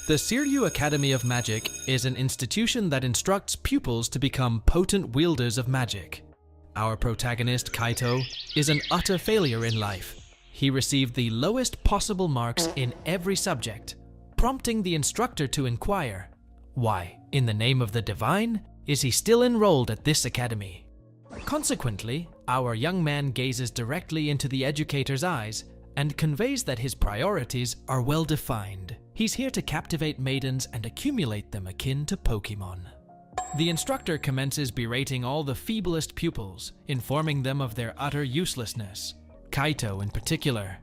The Seiryu Academy of Magic is an institution that instructs pupils to become potent wielders of magic. Our protagonist, Kaito, is an utter failure in life. He received the lowest possible marks in every subject, prompting the instructor to inquire, why, in the name of the divine, is he still enrolled at this academy? Consequently, our young man gazes directly into the educator's eyes and conveys that his priorities are well defined. He's here to captivate maidens and accumulate them akin to Pokemon. The instructor commences berating all the feeblest pupils, informing them of their utter uselessness, Kaito in particular.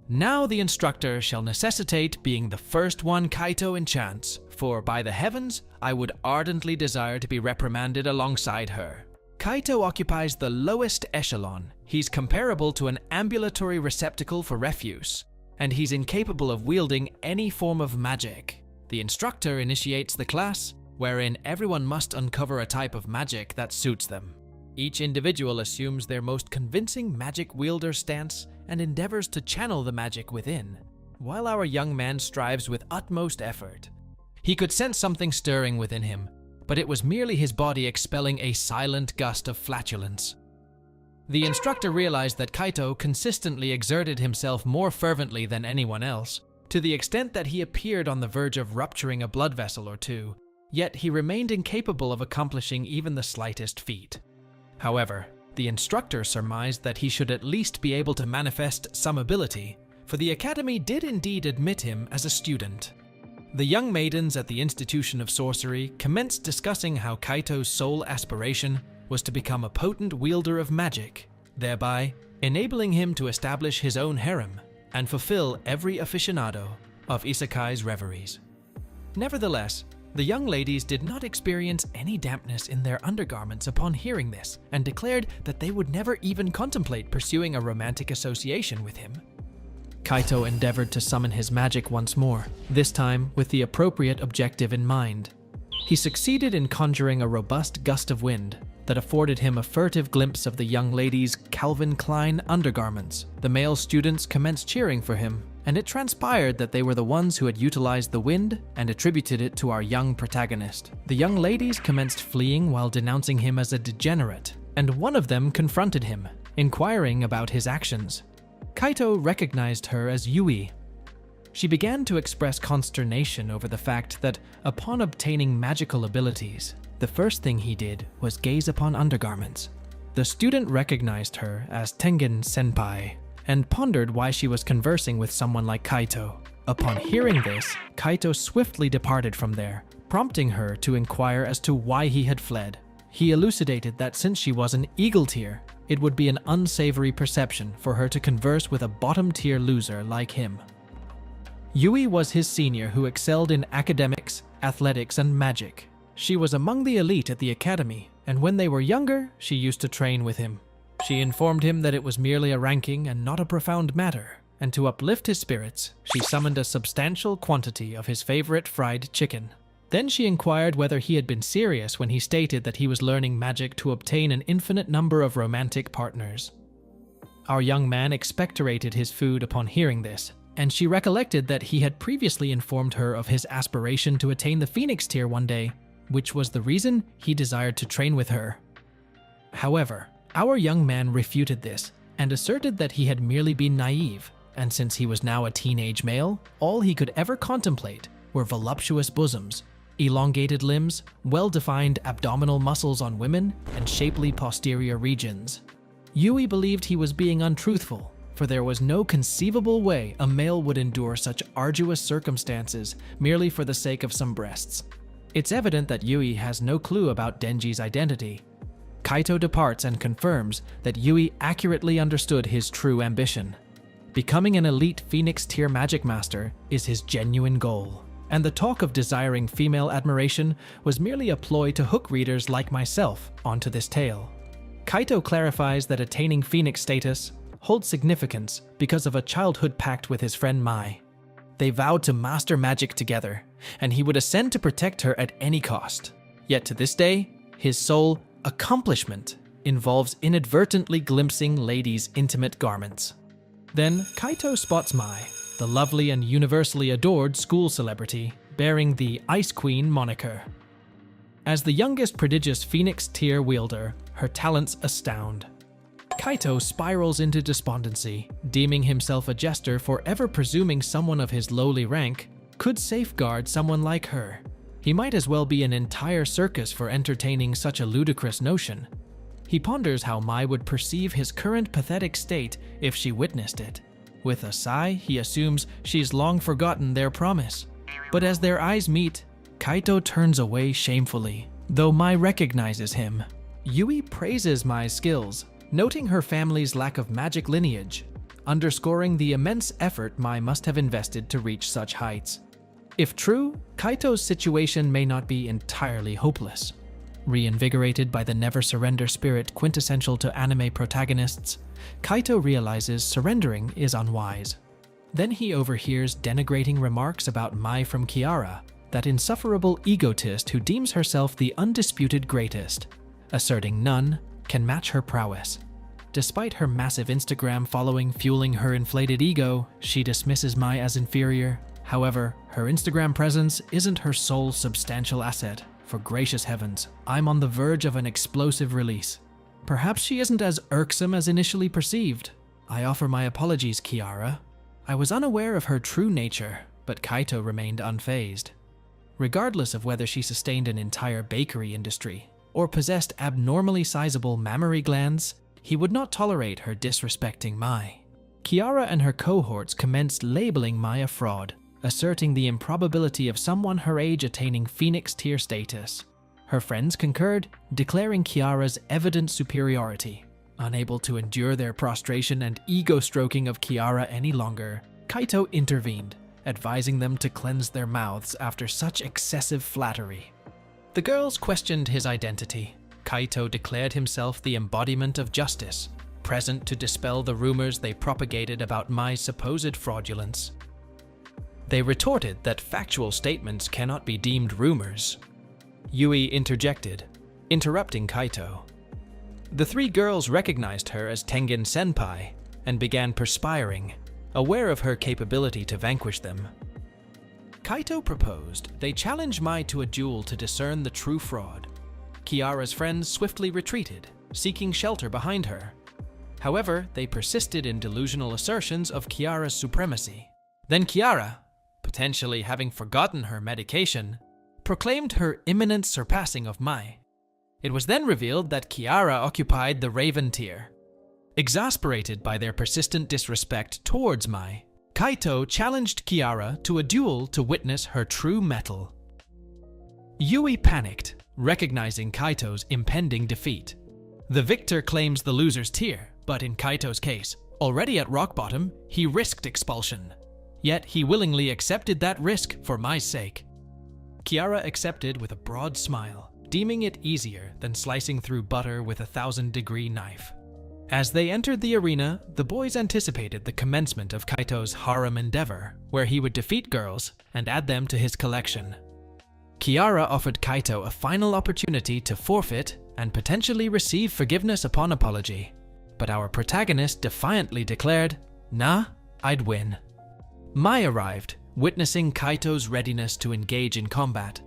Now the instructor shall necessitate being the first one Kaito enchants, for by the heavens, I would ardently desire to be reprimanded alongside her. Kaito occupies the lowest echelon. He's comparable to an ambulatory receptacle for refuse, and he's incapable of wielding any form of magic. The instructor initiates the class, wherein everyone must uncover a type of magic that suits them. Each individual assumes their most convincing magic wielder stance and endeavors to channel the magic within, while our young man strives with utmost effort. He could sense something stirring within him, but it was merely his body expelling a silent gust of flatulence. The instructor realized that Kaito consistently exerted himself more fervently than anyone else, to the extent that he appeared on the verge of rupturing a blood vessel or two, yet he remained incapable of accomplishing even the slightest feat. However, the instructor surmised that he should at least be able to manifest some ability, for the academy did indeed admit him as a student. The young maidens at the Institution of Sorcery commenced discussing how Kaito's sole aspiration was to become a potent wielder of magic, thereby enabling him to establish his own harem and fulfill every aficionado of isekai's reveries. Nevertheless, the young ladies did not experience any dampness in their undergarments upon hearing this, and declared that they would never even contemplate pursuing a romantic association with him. Kaito endeavored to summon his magic once more, this time with the appropriate objective in mind. He succeeded in conjuring a robust gust of wind that afforded him a furtive glimpse of the young lady's Calvin Klein undergarments. The male students commenced cheering for him, and it transpired that they were the ones who had utilized the wind and attributed it to our young protagonist. The young ladies commenced fleeing while denouncing him as a degenerate, and one of them confronted him, inquiring about his actions. Kaito recognized her as Yui. She began to express consternation over the fact that, upon obtaining magical abilities, the first thing he did was gaze upon undergarments. The student recognized her as Tengen Senpai, and pondered why she was conversing with someone like Kaito. Upon hearing this, Kaito swiftly departed from there, prompting her to inquire as to why he had fled. He elucidated that since she was an eagle tier, it would be an unsavory perception for her to converse with a bottom-tier loser like him. Yui was his senior who excelled in academics, athletics, and magic. She was among the elite at the academy, and when they were younger, she used to train with him. She informed him that it was merely a ranking and not a profound matter, and to uplift his spirits, she summoned a substantial quantity of his favorite fried chicken. Then she inquired whether he had been serious when he stated that he was learning magic to obtain an infinite number of romantic partners. Our young man expectorated his food upon hearing this, and she recollected that he had previously informed her of his aspiration to attain the Phoenix tier one day, which was the reason he desired to train with her. However, our young man refuted this and asserted that he had merely been naive, and since he was now a teenage male, all he could ever contemplate were voluptuous bosoms, elongated limbs, well-defined abdominal muscles on women, and shapely posterior regions. Yui believed he was being untruthful, for there was no conceivable way a male would endure such arduous circumstances merely for the sake of some breasts. It's evident that Yui has no clue about Denji's identity. Kaito departs and confirms that Yui accurately understood his true ambition. Becoming an elite Phoenix tier magic master is his genuine goal, and the talk of desiring female admiration was merely a ploy to hook readers like myself onto this tale. Kaito clarifies that attaining Phoenix status holds significance because of a childhood pact with his friend Mai. They vowed to master magic together, and he would ascend to protect her at any cost. Yet to this day, his sole accomplishment involves inadvertently glimpsing ladies' intimate garments. Then Kaito spots Mai, the lovely and universally adored school celebrity, bearing the Ice Queen moniker. As the youngest prodigious Phoenix tier wielder, her talents astound. Kaito spirals into despondency, deeming himself a jester for ever presuming someone of his lowly rank could safeguard someone like her. He might as well be an entire circus for entertaining such a ludicrous notion. He ponders how Mai would perceive his current pathetic state if she witnessed it. With a sigh, he assumes she's long forgotten their promise. But as their eyes meet, Kaito turns away shamefully, though Mai recognizes him. Yui praises Mai's skills, noting her family's lack of magic lineage, underscoring the immense effort Mai must have invested to reach such heights. If true, Kaito's situation may not be entirely hopeless. Reinvigorated by the never-surrender spirit quintessential to anime protagonists, Kaito realizes surrendering is unwise. Then he overhears denigrating remarks about Mai from Kiara, that insufferable egotist who deems herself the undisputed greatest, asserting none can match her prowess. Despite her massive Instagram following fueling her inflated ego, she dismisses Mai as inferior. However, her Instagram presence isn't her sole substantial asset. For gracious heavens, I'm on the verge of an explosive release. Perhaps she isn't as irksome as initially perceived. I offer my apologies, Kiara. I was unaware of her true nature, but Kaito remained unfazed. Regardless of whether she sustained an entire bakery industry or possessed abnormally sizable mammary glands, he would not tolerate her disrespecting Mai. Kiara and her cohorts commenced labeling Mai a fraud, asserting the improbability of someone her age attaining Phoenix tier status. Her friends concurred, declaring Kiara's evident superiority. Unable to endure their prostration and ego-stroking of Kiara any longer, Kaito intervened, advising them to cleanse their mouths after such excessive flattery. The girls questioned his identity. Kaito declared himself the embodiment of justice, present to dispel the rumors they propagated about Mai's supposed fraudulence. They retorted that factual statements cannot be deemed rumors. Yui interjected, interrupting Kaito. The three girls recognized her as Tengen Senpai and began perspiring, aware of her capability to vanquish them. Kaito proposed they challenge Mai to a duel to discern the true fraud. Kiara's friends swiftly retreated, seeking shelter behind her. However, they persisted in delusional assertions of Kiara's supremacy. Then Kiara, potentially having forgotten her medication, proclaimed her imminent surpassing of Mai. It was then revealed that Kiara occupied the Raven tier. Exasperated by their persistent disrespect towards Mai, Kaito challenged Kiara to a duel to witness her true mettle. Yui panicked, recognizing Kaito's impending defeat. The victor claims the loser's tier, but in Kaito's case, already at rock bottom, he risked expulsion. Yet he willingly accepted that risk for Mai's sake. Kiara accepted with a broad smile, deeming it easier than slicing through butter with a 1,000-degree knife. As they entered the arena, the boys anticipated the commencement of Kaito's harem endeavor, where he would defeat girls and add them to his collection. Kiara offered Kaito a final opportunity to forfeit and potentially receive forgiveness upon apology. But our protagonist defiantly declared, "Nah, I'd win." Mai arrived, witnessing Kaito's readiness to engage in combat.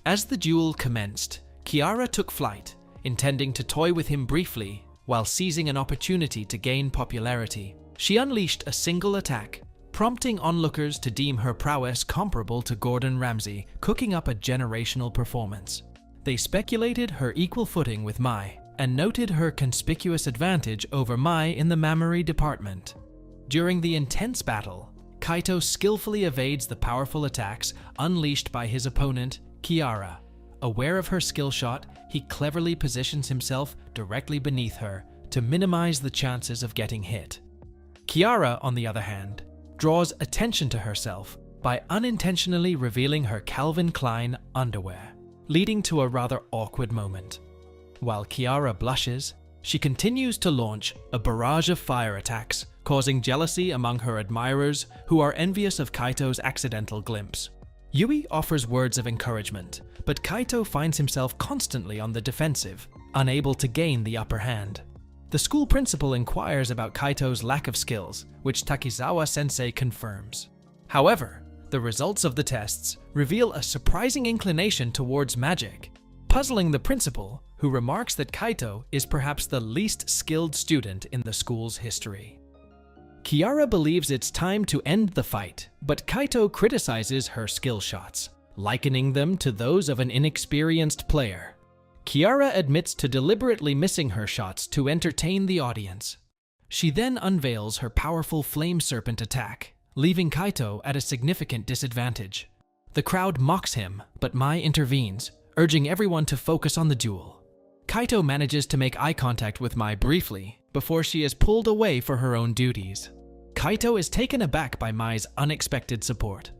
As the duel commenced, Kiara took flight, intending to toy with him briefly while seizing an opportunity to gain popularity. She unleashed a single attack, prompting onlookers to deem her prowess comparable to Gordon Ramsay, cooking up a generational performance. They speculated her equal footing with Mai, and noted her conspicuous advantage over Mai in the mammary department. During the intense battle, Kaito skillfully evades the powerful attacks unleashed by his opponent, Kiara. Aware of her skill shot, he cleverly positions himself directly beneath her to minimize the chances of getting hit. Kiara, on the other hand, draws attention to herself by unintentionally revealing her Calvin Klein underwear, leading to a rather awkward moment. While Kiara blushes, she continues to launch a barrage of fire attacks, causing jealousy among her admirers who are envious of Kaito's accidental glimpse. Yui offers words of encouragement, but Kaito finds himself constantly on the defensive, unable to gain the upper hand. The school principal inquires about Kaito's lack of skills, which Takizawa-sensei confirms. However, the results of the tests reveal a surprising inclination towards magic, puzzling the principal, who remarks that Kaito is perhaps the least skilled student in the school's history. Kiara believes it's time to end the fight, but Kaito criticizes her skill shots, likening them to those of an inexperienced player. Kiara admits to deliberately missing her shots to entertain the audience. She then unveils her powerful flame serpent attack, leaving Kaito at a significant disadvantage. The crowd mocks him, but Mai intervenes, urging everyone to focus on the duel. Kaito manages to make eye contact with Mai briefly, before she is pulled away for her own duties. Kaito is taken aback by Mai's unexpected support.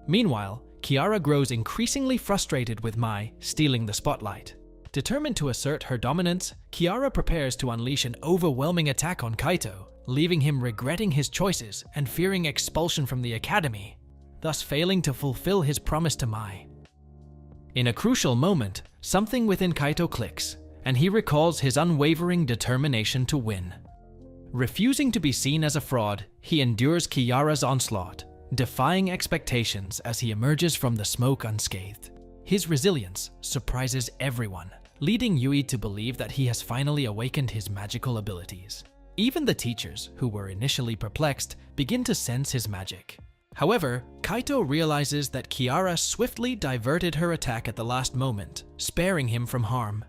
Meanwhile, Kiara grows increasingly frustrated with Mai stealing the spotlight. Determined to assert her dominance, Kiara prepares to unleash an overwhelming attack on Kaito, leaving him regretting his choices and fearing expulsion from the academy, thus failing to fulfill his promise to Mai. In a crucial moment, something within Kaito clicks, and he recalls his unwavering determination to win. Refusing to be seen as a fraud, he endures Kiara's onslaught, defying expectations as he emerges from the smoke unscathed. His resilience surprises everyone, leading Yui to believe that he has finally awakened his magical abilities. Even the teachers, who were initially perplexed, begin to sense his magic. However, Kaito realizes that Kiara swiftly diverted her attack at the last moment, sparing him from harm.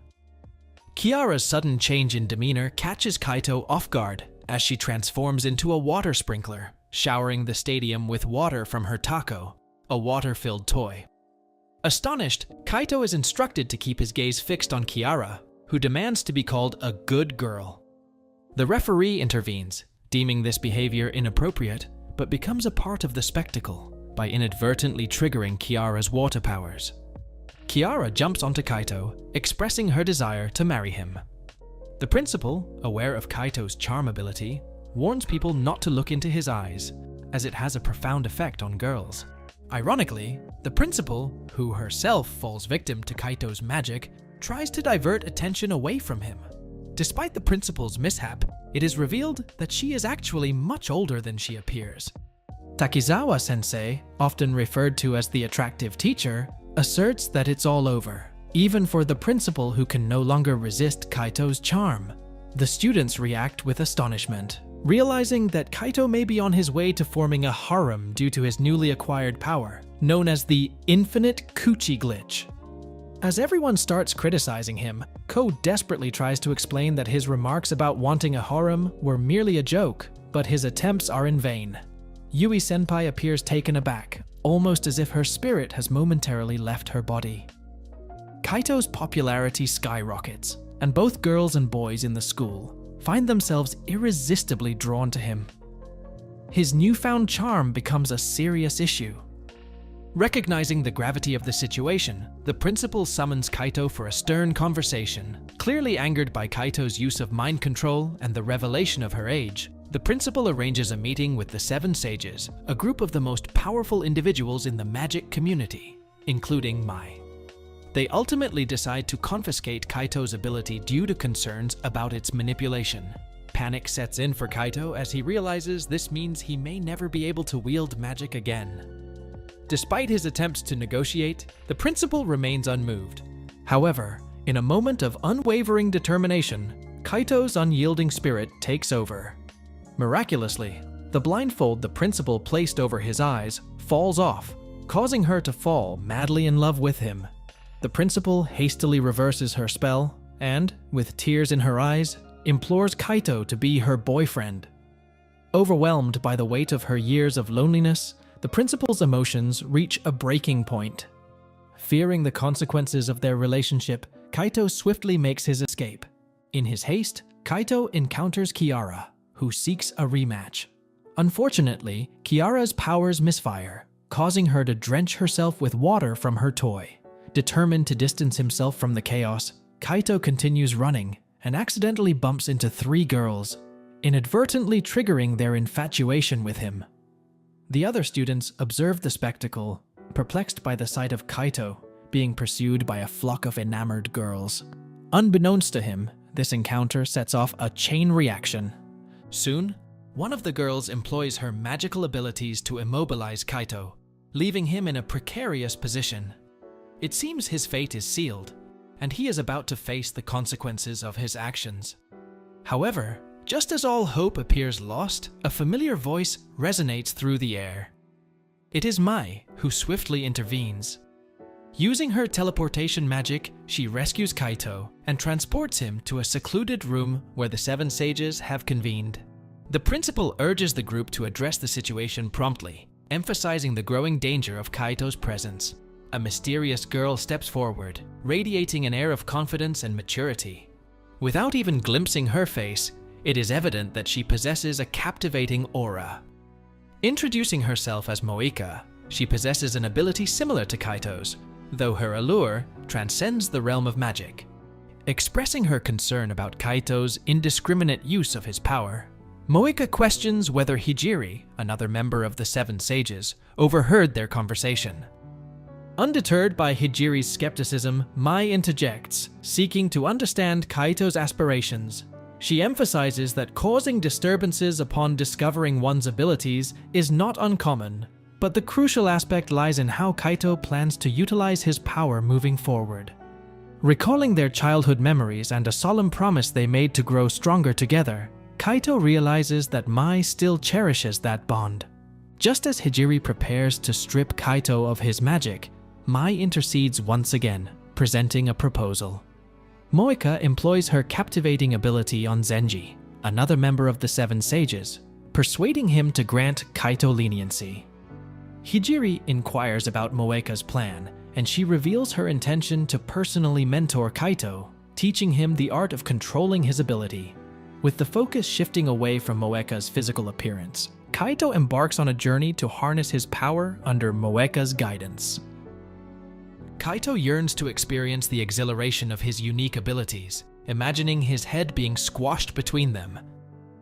Kiara's sudden change in demeanor catches Kaito off guard as she transforms into a water sprinkler, showering the stadium with water from her taco, a water-filled toy. Astonished, Kaito is instructed to keep his gaze fixed on Kiara, who demands to be called a good girl. The referee intervenes, deeming this behavior inappropriate, but becomes a part of the spectacle by inadvertently triggering Kiara's water powers. Kiara jumps onto Kaito, expressing her desire to marry him. The principal, aware of Kaito's charm ability, warns people not to look into his eyes, as it has a profound effect on girls. Ironically, the principal, who herself falls victim to Kaito's magic, tries to divert attention away from him. Despite the principal's mishap, it is revealed that she is actually much older than she appears. Takizawa-sensei, often referred to as the attractive teacher, asserts that it's all over, even for the principal who can no longer resist Kaito's charm. The students react with astonishment, realizing that Kaito may be on his way to forming a harem due to his newly acquired power, known as the Infinite Coochie Glitch. As everyone starts criticizing him, Ko desperately tries to explain that his remarks about wanting a harem were merely a joke, but his attempts are in vain. Yui-senpai appears taken aback, almost as if her spirit has momentarily left her body. Kaito's popularity skyrockets, and both girls and boys in the school find themselves irresistibly drawn to him. His newfound charm becomes a serious issue. Recognizing the gravity of the situation, the principal summons Kaito for a stern conversation. Clearly angered by Kaito's use of mind control and the revelation of her age, the principal arranges a meeting with the Seven Sages, a group of the most powerful individuals in the magic community, including Mai. They ultimately decide to confiscate Kaito's ability due to concerns about its manipulation. Panic sets in for Kaito as he realizes this means he may never be able to wield magic again. Despite his attempts to negotiate, the principal remains unmoved. However, in a moment of unwavering determination, Kaito's unyielding spirit takes over. Miraculously, the blindfold the principal placed over his eyes falls off, causing her to fall madly in love with him. The principal hastily reverses her spell and, with tears in her eyes, implores Kaito to be her boyfriend. Overwhelmed by the weight of her years of loneliness, the principal's emotions reach a breaking point. Fearing the consequences of their relationship, Kaito swiftly makes his escape. In his haste, Kaito encounters Kiara, who seeks a rematch. Unfortunately, Kiara's powers misfire, causing her to drench herself with water from her toy. Determined to distance himself from the chaos, Kaito continues running and accidentally bumps into 3 girls, inadvertently triggering their infatuation with him. The other students observe the spectacle, perplexed by the sight of Kaito being pursued by a flock of enamored girls. Unbeknownst to him, This encounter sets off a chain reaction. Soon, one of the girls employs her magical abilities to immobilize Kaito, leaving him in a precarious position. It seems his fate is sealed, and he is about to face the consequences of his actions. However, just as all hope appears lost, a familiar voice resonates through the air. It is Mai, who swiftly intervenes. Using her teleportation magic, she rescues Kaito and transports him to a secluded room where the seven sages have convened. The principal urges the group to address the situation promptly, emphasizing the growing danger of Kaito's presence. A mysterious girl steps forward, radiating an air of confidence and maturity. Without even glimpsing her face, it is evident that she possesses a captivating aura. Introducing herself as Moika, she possesses an ability similar to Kaito's, though her allure transcends the realm of magic. Expressing her concern about Kaito's indiscriminate use of his power, Moika questions whether Hijiri, another member of the Seven Sages, overheard their conversation. Undeterred by Hijiri's skepticism, Mai interjects, seeking to understand Kaito's aspirations. She emphasizes that causing disturbances upon discovering one's abilities is not uncommon, but the crucial aspect lies in how Kaito plans to utilize his power moving forward. Recalling their childhood memories and a solemn promise they made to grow stronger together, Kaito realizes that Mai still cherishes that bond. Just as Hijiri prepares to strip Kaito of his magic, Mai intercedes once again, presenting a proposal. Moika employs her captivating ability on Zenji, another member of the Seven Sages, persuading him to grant Kaito leniency. Hijiri inquires about Moeka's plan, and she reveals her intention to personally mentor Kaito, teaching him the art of controlling his ability. With the focus shifting away from Moeka's physical appearance, Kaito embarks on a journey to harness his power under Moeka's guidance. Kaito yearns to experience the exhilaration of his unique abilities, imagining his head being squashed between them.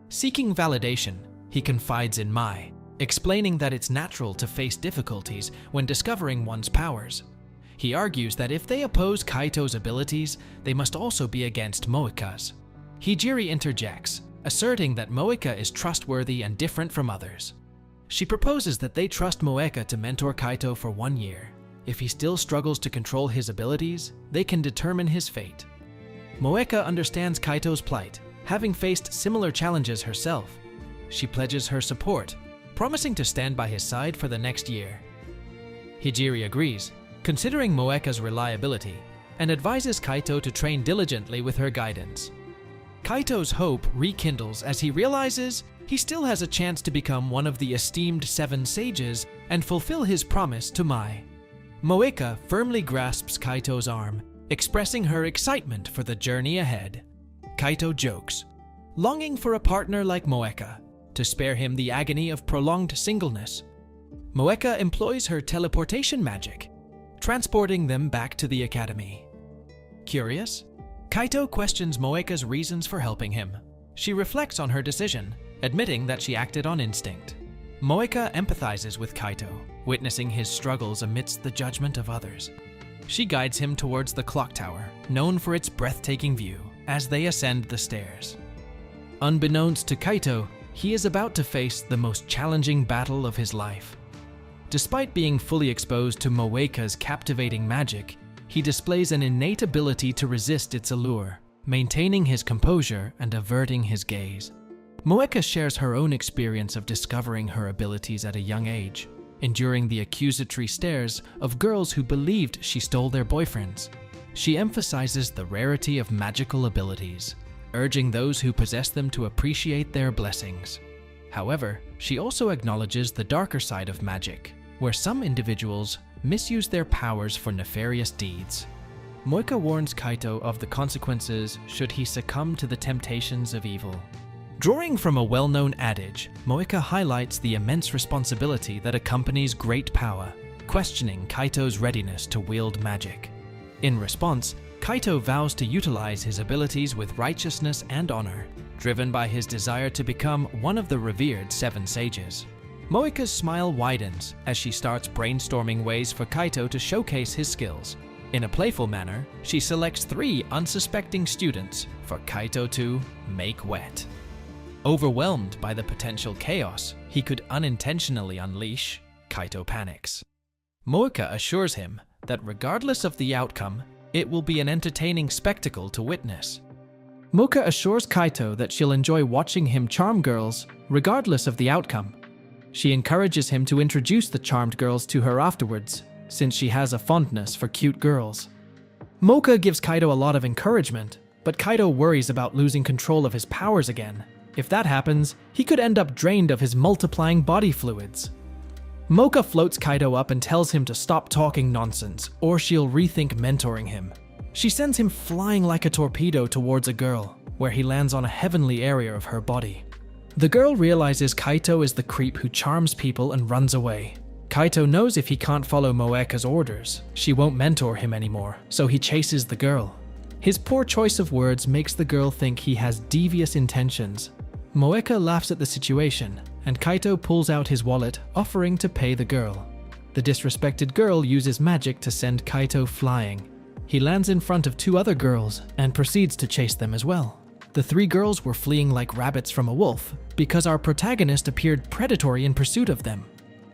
Seeking validation, he confides in Mai, explaining that it's natural to face difficulties when discovering one's powers. He argues that if they oppose Kaito's abilities, they must also be against Moeka's. Hijiri interjects, asserting that Moeka is trustworthy and different from others. She proposes that they trust Moeka to mentor Kaito for 1 year. If he still struggles to control his abilities, they can determine his fate. Moeka understands Kaito's plight, having faced similar challenges herself. She pledges her support, promising to stand by his side for the next year. Hijiri agrees, considering Moeka's reliability, and advises Kaito to train diligently with her guidance. Kaito's hope rekindles as he realizes he still has a chance to become one of the esteemed Seven Sages and fulfill his promise to Mai. Moeka firmly grasps Kaito's arm, expressing her excitement for the journey ahead. Kaito jokes, longing for a partner like Moeka, to spare him the agony of prolonged singleness. Moeka employs her teleportation magic, transporting them back to the academy. Curious, Kaito questions Moeka's reasons for helping him. She reflects on her decision, admitting that she acted on instinct. Moeka empathizes with Kaito, witnessing his struggles amidst the judgment of others. She guides him towards the clock tower, known for its breathtaking view, as they ascend the stairs. Unbeknownst to Kaito, he is about to face the most challenging battle of his life. Despite being fully exposed to Moeka's captivating magic, he displays an innate ability to resist its allure, maintaining his composure and averting his gaze. Moeka shares her own experience of discovering her abilities at a young age, enduring the accusatory stares of girls who believed she stole their boyfriends. She emphasizes the rarity of magical abilities, urging those who possess them to appreciate their blessings. However, she also acknowledges the darker side of magic, where some individuals misuse their powers for nefarious deeds. Moeka warns Kaito of the consequences should he succumb to the temptations of evil. Drawing from a well-known adage, Moeka highlights the immense responsibility that accompanies great power, questioning Kaito's readiness to wield magic. In response, Kaito vows to utilize his abilities with righteousness and honor, driven by his desire to become one of the revered Seven Sages. Moeka's smile widens as she starts brainstorming ways for Kaito to showcase his skills. In a playful manner, she selects 3 unsuspecting students for Kaito to make wet. Overwhelmed by the potential chaos he could unintentionally unleash, Kaito panics. Moeka assures him that regardless of the outcome, it will be an entertaining spectacle to witness. Moeka assures Kaito that she'll enjoy watching him charm girls regardless of the outcome. She encourages him to introduce the charmed girls to her afterwards, since she has a fondness for cute girls. Moeka gives Kaito a lot of encouragement, but Kaito worries about losing control of his powers again. If that happens, he could end up drained of his multiplying body fluids. Moeka floats Kaito up and tells him to stop talking nonsense, or she'll rethink mentoring him. She sends him flying like a torpedo towards a girl, where he lands on a heavenly area of her body. The girl realizes Kaito is the creep who charms people and runs away. Kaito knows if he can't follow Moeka's orders, she won't mentor him anymore, so he chases the girl. His poor choice of words makes the girl think he has devious intentions. Moeka laughs at the situation, and Kaito pulls out his wallet, offering to pay the girl. The disrespected girl uses magic to send Kaito flying. He lands in front of 2 other girls and proceeds to chase them as well. The 3 girls were fleeing like rabbits from a wolf because our protagonist appeared predatory in pursuit of them.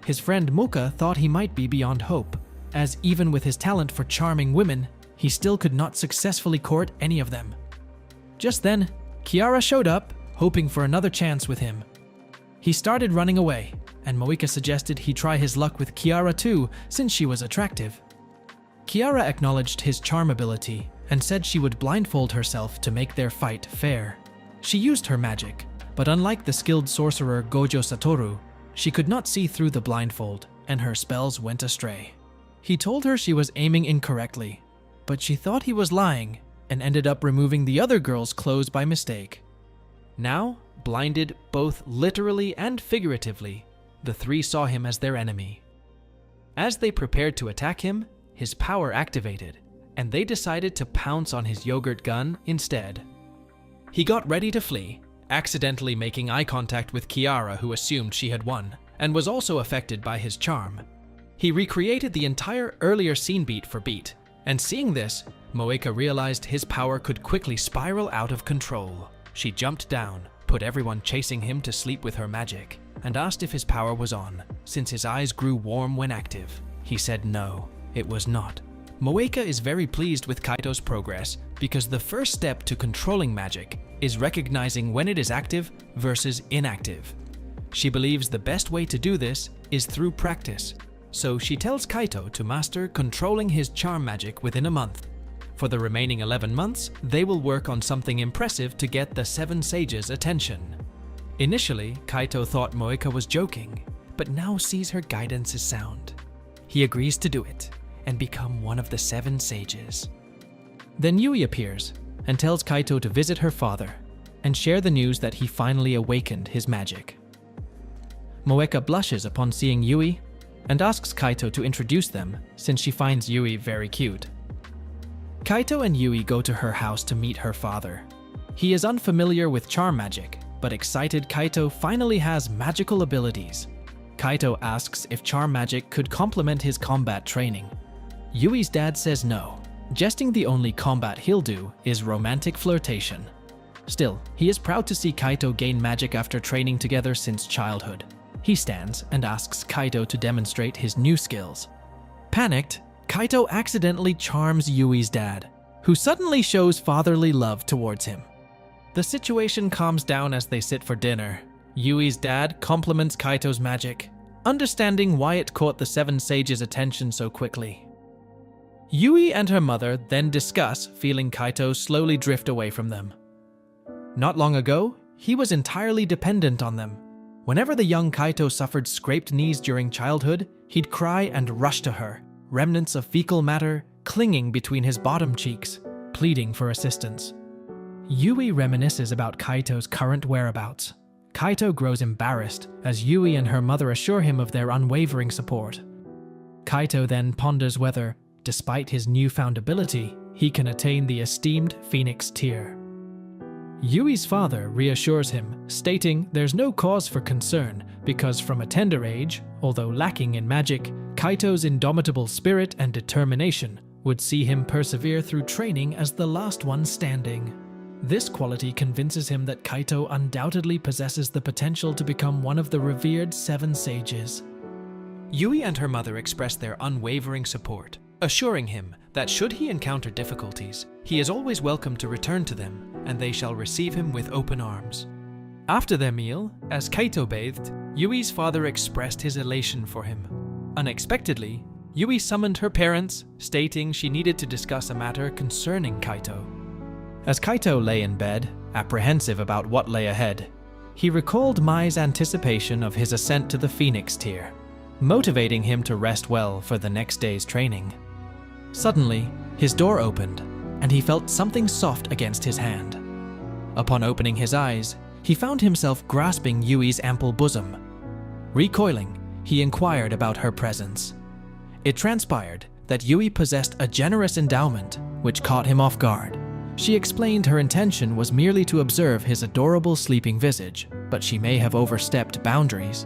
His friend Moeka thought he might be beyond hope, as even with his talent for charming women, he still could not successfully court any of them. Just then, Kiara showed up, hoping for another chance with him. He started running away, and Moeka suggested he try his luck with Kiara too, since she was attractive. Kiara acknowledged his charm ability and said she would blindfold herself to make their fight fair. She used her magic, but unlike the skilled sorcerer Gojo Satoru, she could not see through the blindfold, and her spells went astray. He told her she was aiming incorrectly, but she thought he was lying and ended up removing the other girl's clothes by mistake. Now, blinded both literally and figuratively, the 3 saw him as their enemy. As they prepared to attack him, his power activated, and they decided to pounce on his yogurt gun instead. He got ready to flee, accidentally making eye contact with Kiara, who assumed she had won, and was also affected by his charm. He recreated the entire earlier scene beat for beat, and seeing this, Moeka realized his power could quickly spiral out of control. She jumped down, put everyone chasing him to sleep with her magic, and asked if his power was on, since his eyes grew warm when active. He said no, it was not. Moeka is very pleased with Kaito's progress because the first step to controlling magic is recognizing when it is active versus inactive. She believes the best way to do this is through practice, so she tells Kaito to master controlling his charm magic within a month. For the remaining 11 months, they will work on something impressive to get the 7 sages' attention. Initially, Kaito thought Moeka was joking, but now sees her guidance is sound. He agrees to do it and become one of the 7 sages. Then Yui appears and tells Kaito to visit her father and share the news that he finally awakened his magic. Moeka blushes upon seeing Yui and asks Kaito to introduce them since she finds Yui very cute. Kaito and Yui go to her house to meet her father. He is unfamiliar with charm magic, but excited Kaito finally has magical abilities. Kaito asks if charm magic could complement his combat training. Yui's dad says no, jesting the only combat he'll do is romantic flirtation. Still, he is proud to see Kaito gain magic after training together since childhood. He stands and asks Kaito to demonstrate his new skills. Panicked, Kaito accidentally charms Yui's dad, who suddenly shows fatherly love towards him. The situation calms down as they sit for dinner. Yui's dad compliments Kaito's magic, understanding why it caught the 7 sages' attention so quickly. Yui and her mother then discuss feeling Kaito slowly drift away from them. Not long ago, he was entirely dependent on them. Whenever the young Kaito suffered scraped knees during childhood, he'd cry and rush to her, remnants of fecal matter clinging between his bottom cheeks, pleading for assistance. Yui reminisces about Kaito's current whereabouts. Kaito grows embarrassed as Yui and her mother assure him of their unwavering support. Kaito then ponders whether, despite his newfound ability, he can attain the esteemed Phoenix tier. Yui's father reassures him, stating there's no cause for concern because from a tender age, although lacking in magic, Kaito's indomitable spirit and determination would see him persevere through training as the last one standing. This quality convinces him that Kaito undoubtedly possesses the potential to become one of the revered 7 sages. Yui and her mother express their unwavering support, assuring him that should he encounter difficulties, he is always welcome to return to them, and they shall receive him with open arms. After their meal, as Kaito bathed, Yui's father expressed his elation for him. Unexpectedly, Yui summoned her parents, stating she needed to discuss a matter concerning Kaito. As Kaito lay in bed, apprehensive about what lay ahead, he recalled Mai's anticipation of his ascent to the Phoenix tier, motivating him to rest well for the next day's training. Suddenly, his door opened, and he felt something soft against his hand. Upon opening his eyes, he found himself grasping Yui's ample bosom. Recoiling, he inquired about her presence. It transpired that Yui possessed a generous endowment, which caught him off guard. She explained her intention was merely to observe his adorable sleeping visage, but she may have overstepped boundaries.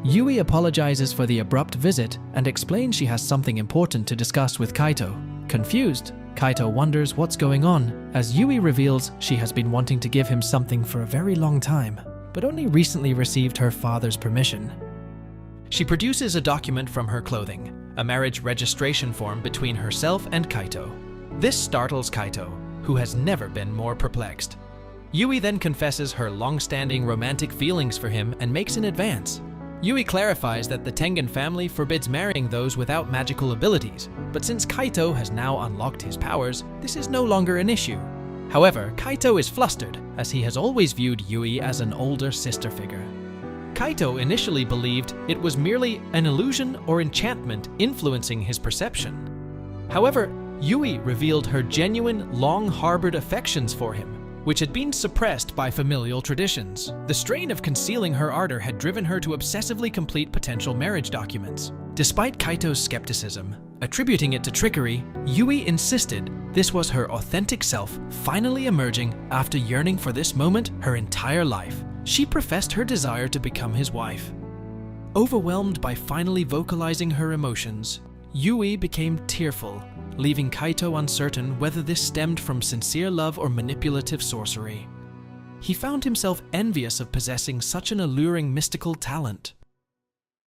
Yui apologizes for the abrupt visit and explains she has something important to discuss with Kaito. Confused, Kaito wonders what's going on, as Yui reveals she has been wanting to give him something for a very long time, but only recently received her father's permission. She produces a document from her clothing, a marriage registration form between herself and Kaito. This startles Kaito, who has never been more perplexed. Yui then confesses her long-standing romantic feelings for him and makes an advance. Yui clarifies that the Tengen family forbids marrying those without magical abilities, but since Kaito has now unlocked his powers, this is no longer an issue. However, Kaito is flustered, as he has always viewed Yui as an older sister figure. Kaito initially believed it was merely an illusion or enchantment influencing his perception. However, Yui revealed her genuine, long-harbored affections for him, which had been suppressed by familial traditions. The strain of concealing her ardor had driven her to obsessively complete potential marriage documents. Despite Kaito's skepticism, attributing it to trickery, Yui insisted this was her authentic self finally emerging after yearning for this moment her entire life. She professed her desire to become his wife. Overwhelmed by finally vocalizing her emotions, Yui became tearful, leaving Kaito uncertain whether this stemmed from sincere love or manipulative sorcery. He found himself envious of possessing such an alluring mystical talent.